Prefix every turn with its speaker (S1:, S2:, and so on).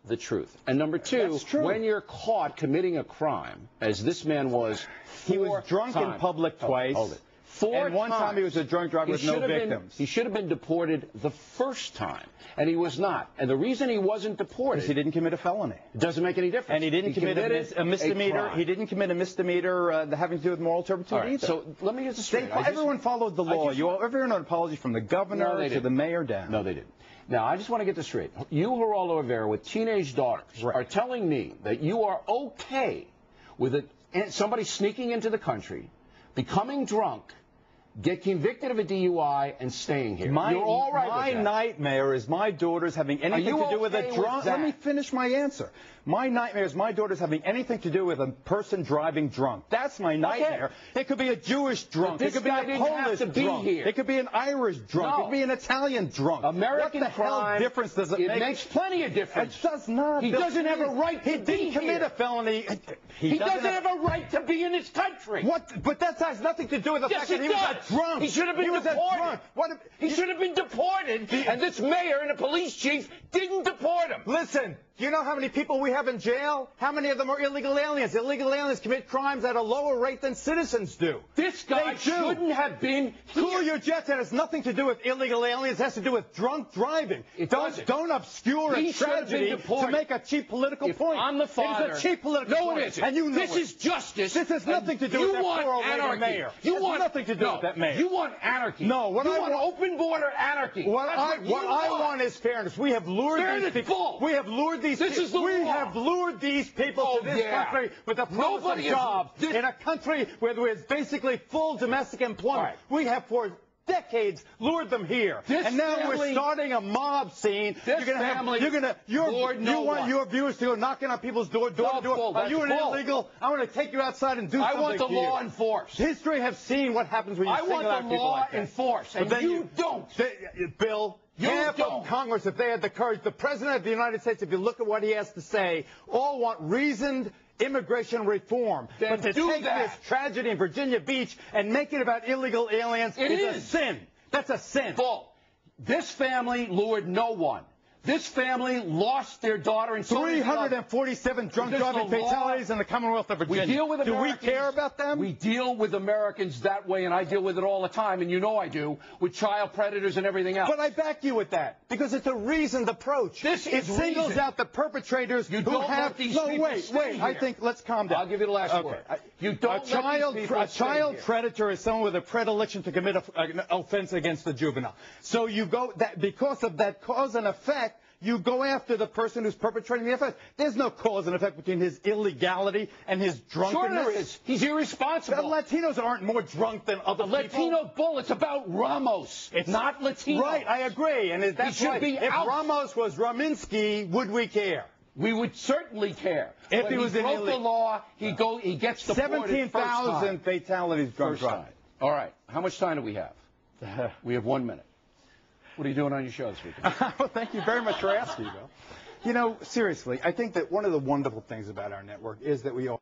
S1: the truth. And number two, when you're caught committing a crime, as this man was,
S2: he was drunk in public twice.
S1: Hold it.
S2: And one time he was a drunk driver with no victims.
S1: He should have been deported the first time, and he was not. And the reason he wasn't deported...
S2: Because he didn't commit a felony.
S1: It doesn't make any difference.
S2: And he didn't commit a misdemeanor. He didn't commit a misdemeanor having to do with moral turpitude either.
S1: So let me get this straight.
S2: Everyone followed the law. You ever heard an apology from the governor to the mayor down?
S1: No, they didn't. Now, I just want to get this straight. You, Geraldo Rivera, with teenage daughters, are telling me that you are okay with somebody sneaking into the country, becoming drunk, get convicted of a DUI, and staying here. You're all right with that.
S2: My nightmare is my daughters having anything to do with a drunk... Let me finish my answer. My nightmare is my daughters having anything to do with a person driving drunk. That's my nightmare. It could be a Jewish drunk. It could be a Polish drunk. It could be an Irish drunk. It could be an Italian drunk.
S1: American
S2: what the hell difference does it make?
S1: It makes plenty of difference.
S2: It does not.
S1: He doesn't have a right to be here.
S2: He didn't commit a felony.
S1: He doesn't have a right to be in this country.
S2: What? But that has nothing to do with the fact that he was a drunk.
S1: He should have been deported. He should have been deported, and this mayor and the police chief didn't deport him.
S2: Listen, do you know how many people we have in jail? How many of them are illegal aliens? Illegal aliens commit crimes at a lower rate than citizens do.
S1: This guy shouldn't have been here.
S2: Cool your jets. That has nothing to do with illegal aliens. It has to do with drunk driving. Don't obscure a tragedy to make a cheap political point.
S1: I'm the father.
S2: It's a cheap political point.
S1: No, it isn't.
S2: And you know
S1: this is justice.
S2: This has nothing to do with that poor old mayor.
S1: You want
S2: nothing to do with that mayor.
S1: You want anarchy.
S2: No,
S1: you want open border anarchy.
S2: What I want is fairness. We have lured these people. We have lured these people. We have lured these people to this country with the promise of jobs in a country where there is basically full domestic employment. We have for decades lured them here, and now we're starting a mob scene. You want your viewers to go knocking on people's door to door. Are you an illegal? I want to take you outside and do something.
S1: I want the law enforced.
S2: History have seen what happens when you single out people like that.
S1: I want the law enforced, and you don't.
S2: Bill, half of Congress, if they had the courage, the President of the United States, if you look at what he has to say, all want reasoned immigration reform. But to take this tragedy in Virginia Beach and make it about illegal aliens is a sin. That's a sin.
S1: This family lured no one. This family lost their daughter in
S2: 347 drunk driving fatalities in the Commonwealth of Virginia. Do we care about them?
S1: We deal with Americans that way, and I deal with it all the time, and you know I do, with child predators and everything else.
S2: But I back you with that, because it's a reasoned approach. It singles out the perpetrators who have... Wait, I think, let's calm down.
S1: I'll give you the last word. You don't
S2: a child predator is someone with a predilection to commit an offense against the juvenile. So you go, because of that cause and effect, you go after the person who's perpetrating the offense. There's no cause and effect between his illegality and his drunkenness.
S1: Sure there is. He's irresponsible.
S2: The Latinos aren't more drunk than other people.
S1: Latino bull, it's about Ramos. It's not Latino.
S2: Right, I agree. And that's right. If Ramos was Raminsky, would we care?
S1: We would certainly care.
S2: If he was in
S1: broke the law, he gets deported
S2: 17,000 fatalities drunk driving.
S1: All right. How much time do we have? We have 1 minute. What are you doing on your show this weekend?
S2: Well, thank you very much for asking, Bill. You know, seriously, I think that one of the wonderful things about our network is that we all